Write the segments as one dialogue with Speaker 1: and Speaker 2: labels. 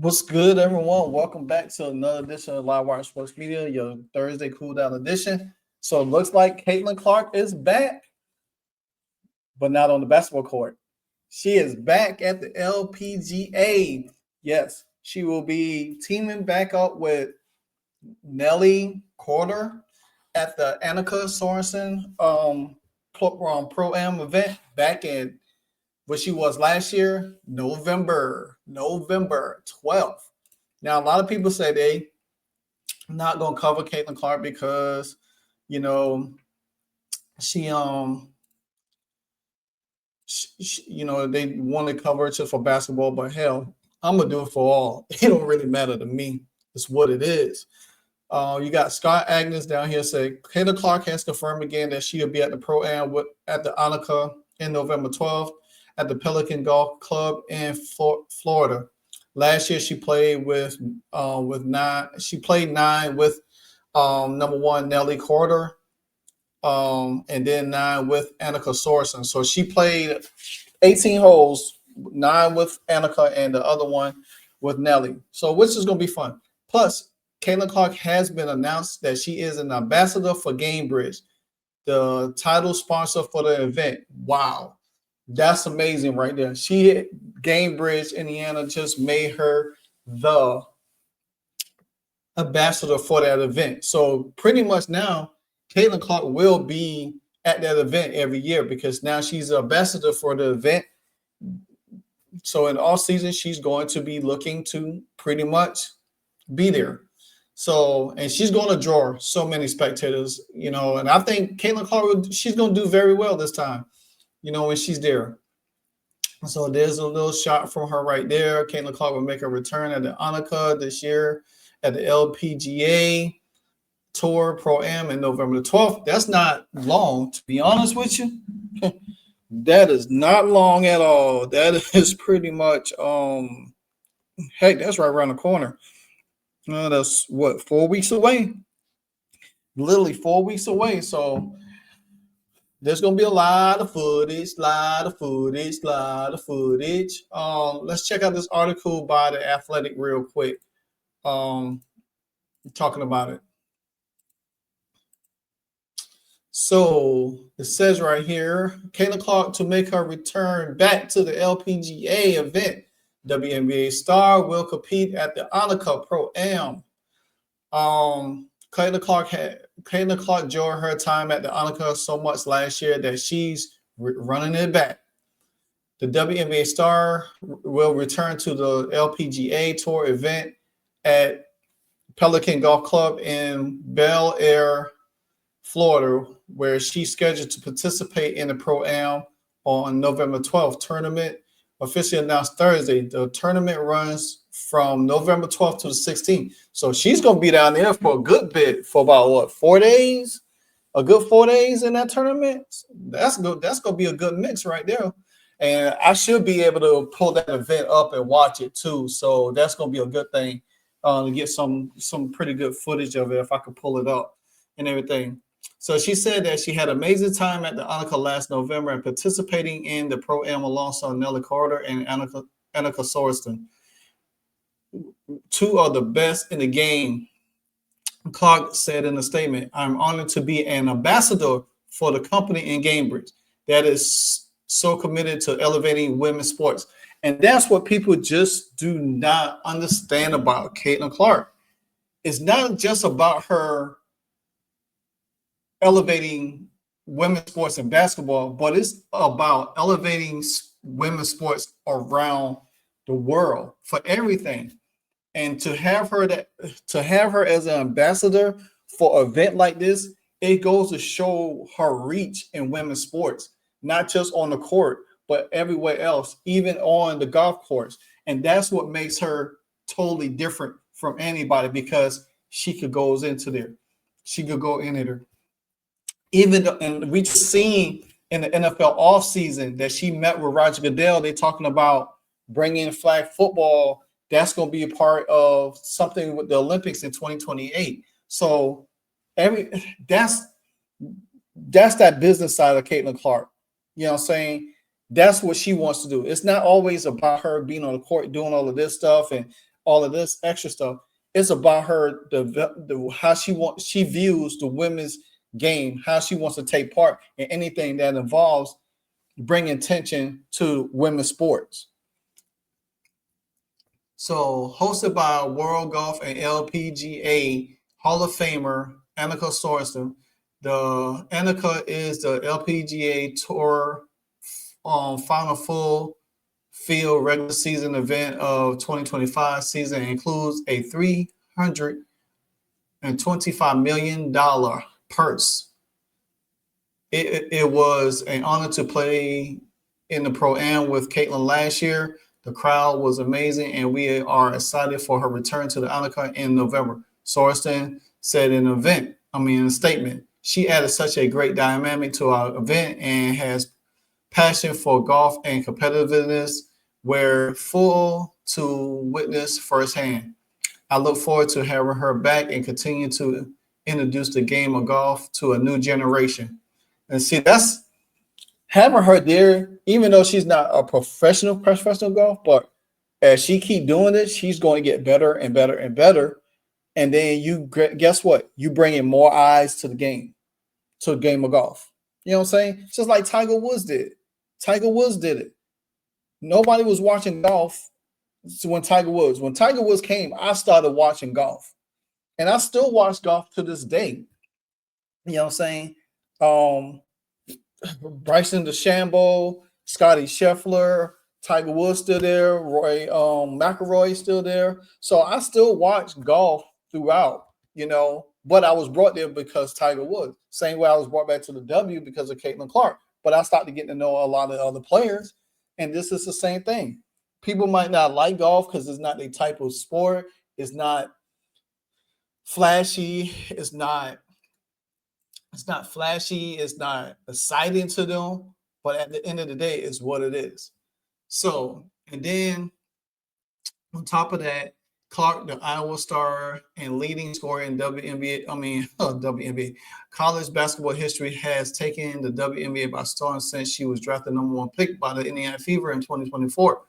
Speaker 1: What's good, everyone? Welcome back to another edition of Live Wire Sports Media, your Thursday cool down edition. So it looks like Caitlin Clark is back, but not on the basketball court. She is back at the LPGA. Yes, she will be teaming back up with Nelly Corder at the Annika Sorensen Pro-Am event back in what she was last year, November 12th. Now, a lot of people say they not gonna cover Caitlin Clark because you know she they want to cover it just for basketball, but hell, I'm gonna do it for all. It don't really matter to me. It's what it is. You got Scott Agnes down here say Caitlin Clark has confirmed again that she'll be at the Pro-Am at the Annika in November 12th at the Pelican Golf Club in Florida. Last year she played with nine. She played nine with number one Nelly Corder, and then nine with Annika Sorensen. So she played 18 holes, nine with Annika and the other one with Nelly. So which is going to be fun. Plus, Caitlin Clark has been announced that she is an ambassador for Gamebridge, the title sponsor for the event. Wow. That's amazing right there. She Gamebridge, Indiana, just made her the ambassador for that event. So pretty much now, Caitlin Clark will be at that event every year because now she's an ambassador for the event. So in all season, she's going to be looking to pretty much be there. So, and she's going to draw so many spectators, and I think Caitlin Clark, she's going to do very well this time, when she's there. So there's a little shot from her right there. Caitlin Clark will make a return at the Annika this year at the LPGA Tour Pro-Am in November the 12th. That's not long, to be honest with you. That is not long at all. That is pretty much, heck, that's right around the corner. That's what, 4 weeks away? Literally 4 weeks away. So there's going to be a lot of footage. Let's check out this article by The Athletic real quick. Talking about it. So it says right here, Caitlin Clark to make her return back to the LPGA event. WNBA star will compete at the Annika Pro-Am. Caitlin Clark enjoyed her time at the Annika so much last year that she's running it back. The WNBA star will return to the LPGA Tour event at Pelican Golf Club in Bel Air, Florida, where she's scheduled to participate in the Pro-Am on November 12th. Tournament officially announced Thursday. The tournament runs from November 12th to the 16th. So she's going to be down there for a good bit, for about 4 days? A good 4 days in that tournament? That's good. That's going to be a good mix right there. And I should be able to pull that event up and watch it too. So that's going to be a good thing to get some pretty good footage of it if I could pull it up and everything. So she said that she had an amazing time at the Annika last November and participating in the Pro-Am alongside Nelly Carter and Annika Sorensen, two of the best in the game. Clark said in a statement, "I'm honored to be an ambassador for the company in Gamebridge that is so committed to elevating women's sports." And that's what people just do not understand about Caitlin Clark. It's not just about her elevating women's sports and basketball, but it's about elevating women's sports around the world for everything. And to have her as an ambassador for an event like this, it goes to show her reach in women's sports, not just on the court, but everywhere else, even on the golf course. And that's what makes her totally different from anybody, because she could go into there. She could go in there. And we just seen in the NFL offseason that she met with Roger Goodell. They're talking about bringing flag football. That's going to be a part of something with the Olympics in 2028. So that's that business side of Caitlin Clark. You know what I'm saying? That's what she wants to do. It's not always about her being on the court doing all of this stuff and all of this extra stuff. It's about her how she views the women's game, how she wants to take part in anything that involves bringing attention to women's sports. So, hosted by World Golf and LPGA Hall of Famer Annika Sorenstam, the Annika is the LPGA Tour final full field regular season event of 2025 season. Includes a $325 million purse. It was an honor to play in the Pro-Am with Caitlin last year. The crowd was amazing, and we are excited for her return to the Annika in November. Sorenstam said in a statement, she added such a great dynamic to our event and has passion for golf and competitiveness. We're full to witness firsthand. I look forward to having her back and continue to introduce the game of golf to a new generation. And see, that's having her there, even though she's not a professional golf, but as she keep doing it, she's going to get better and better and better. And then guess what? You bring in more eyes to the game of golf. You know what I'm saying? Just like Tiger Woods did. Tiger Woods did it. Nobody was watching golf when Tiger Woods came, I started watching golf. And I still watch golf to this day. You know what I'm saying? Bryson DeChambeau, Scotty Scheffler, Tiger Woods still there, Roy McIlroy still there. So I still watch golf throughout, but I was brought there because Tiger Woods. Same way I was brought back to the W because of Caitlin Clark. But I started getting to know a lot of other players, and this is the same thing. People might not like golf because it's not their type of sport. It's not flashy. It's not flashy. It's not exciting to them. But at the end of the day, it's what it is. So, and then on top of that, Clark, the Iowa star and leading scorer in WNBA college basketball history, has taken the WNBA by storm since she was drafted number 1 pick by the Indiana Fever in 2024.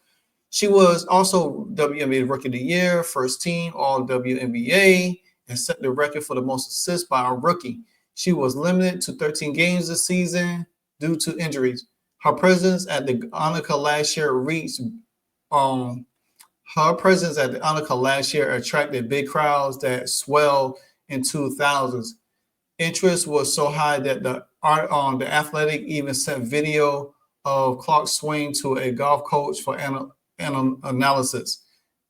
Speaker 1: She was also WNBA Rookie of the Year, first team All WNBA, and set the record for the most assists by a rookie. She was limited to 13 games this season due to injuries. Her presence at the Annika last year attracted big crowds that swelled in 2000s. Interest was so high that the Athletic even sent video of Clark's swing to a golf coach for analysis.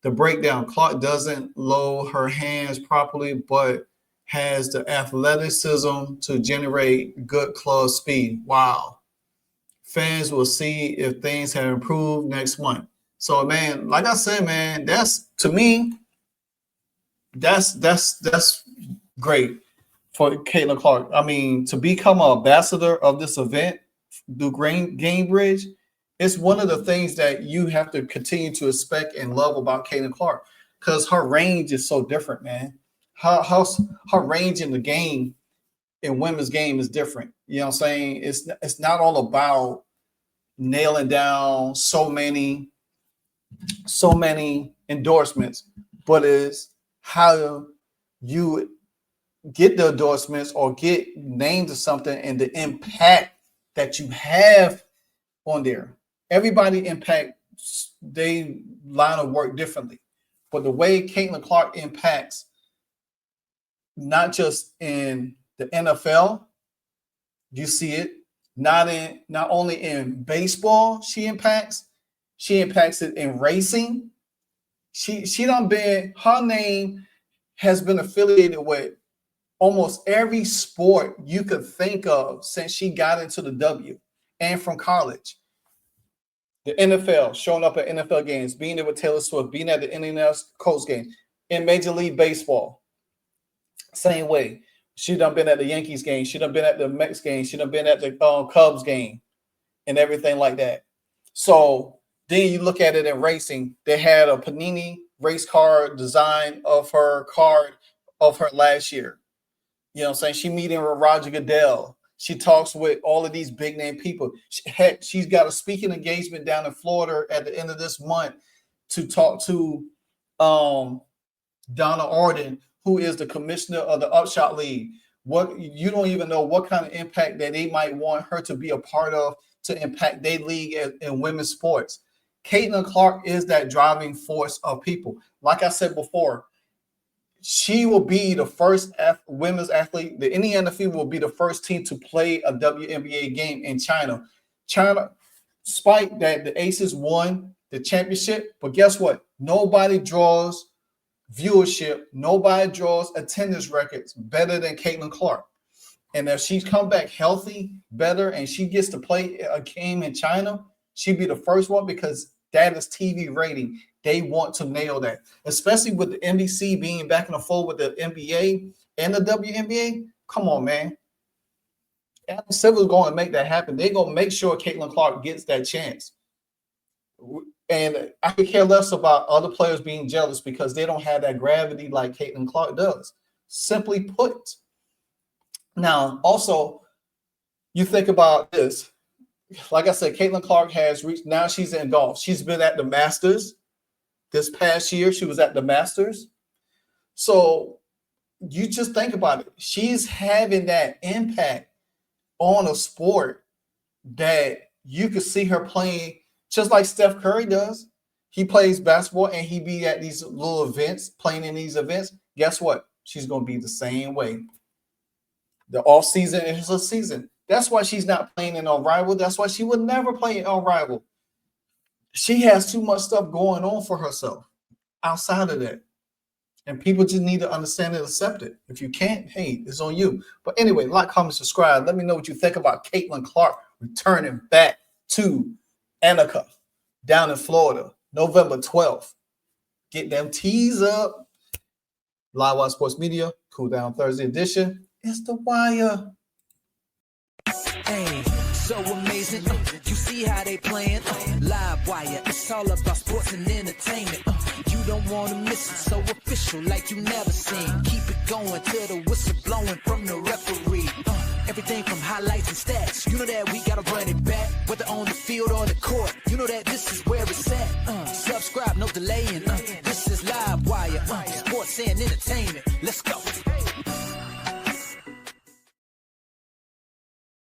Speaker 1: The breakdown: Clark doesn't load her hands properly, but has the athleticism to generate good club speed. Wow. Fans will see if things have improved next month. So, man, like I said, man, that's great for Caitlin Clark. I mean, to become an ambassador of this event, the Game Bridge, it's one of the things that you have to continue to expect and love about Caitlin Clark, because her range is so different, man. Her range in the game, in women's game, is different. You know what I'm saying? It's not all about nailing down so many endorsements, but is how you get the endorsements or get named to something and the impact that you have on there. Everybody impacts they line of work differently, but the way Caitlin Clark impacts, not just in the NFL, you see it not only in baseball. She impacts it in racing. Her name has been affiliated with almost every sport you could think of since she got into the W and from college. The NFL, showing up at NFL games, being there with Taylor Swift, being at the Indianapolis Colts game. In Major League Baseball, same way. She done been at the Yankees game. She done been at the Mets game. She done been at the Cubs game and everything like that. So then you look at it in racing. They had a Panini race car design of her last year. You know what I'm saying? She meeting with Roger Goodell. She talks with all of these big name people. She's got a speaking engagement down in Florida at the end of this month to talk to Donna Arden, who is the commissioner of the Upshot League. What you don't even know what kind of impact that they might want her to be a part of to impact their league in women's sports. Caitlin Clark is that driving force of people. Like I said before, she will be the first women's athlete. The Indiana Fever will be the first team to play a WNBA game in China. China, despite that the Aces won the championship, but guess what? Nobody draws viewership, nobody draws attendance records better than Caitlin Clark. And if she's come back healthy, better, and she gets to play a game in China, she'd be the first one because that is TV rating. They want to nail that, especially with the NBC being back in the fold with the NBA and the WNBA. Come on, man. Adam Silver's going to make that happen. They're going to make sure Caitlin Clark gets that chance. And I could care less about other players being jealous because they don't have that gravity like Caitlin Clark does. Simply put. Now, also, you think about this. Like I said, Caitlin Clark has reached, now she's in golf. She's been at the Masters. This past year, she was at the Masters. So you just think about it. She's having that impact on a sport that you could see her playing just like Steph Curry does. He plays basketball and he be at these little events, playing in these events. Guess what? She's going to be the same way. The off season is her season. That's why she's not playing in Rival. That's why she would never play in Rival. She has too much stuff going on for herself outside of that. And people just need to understand and accept it. If you can't, hey, it's on you. But anyway, like, comment, subscribe. Let me know what you think about Caitlin Clark returning back to Annika down in Florida, November 12th. Get them tees up. Live Wire Sports Media, Cool Down Thursday edition. It's the wire.
Speaker 2: Hey, so amazing. You see how they playing? Live Wire. It's all about sports and entertainment. You don't want to miss it. So official, like you never seen. Keep it going till the whistle blowing from the referee. Everything from highlights and stats. You know that we gotta run it back, whether on the field or the court. You know that this is where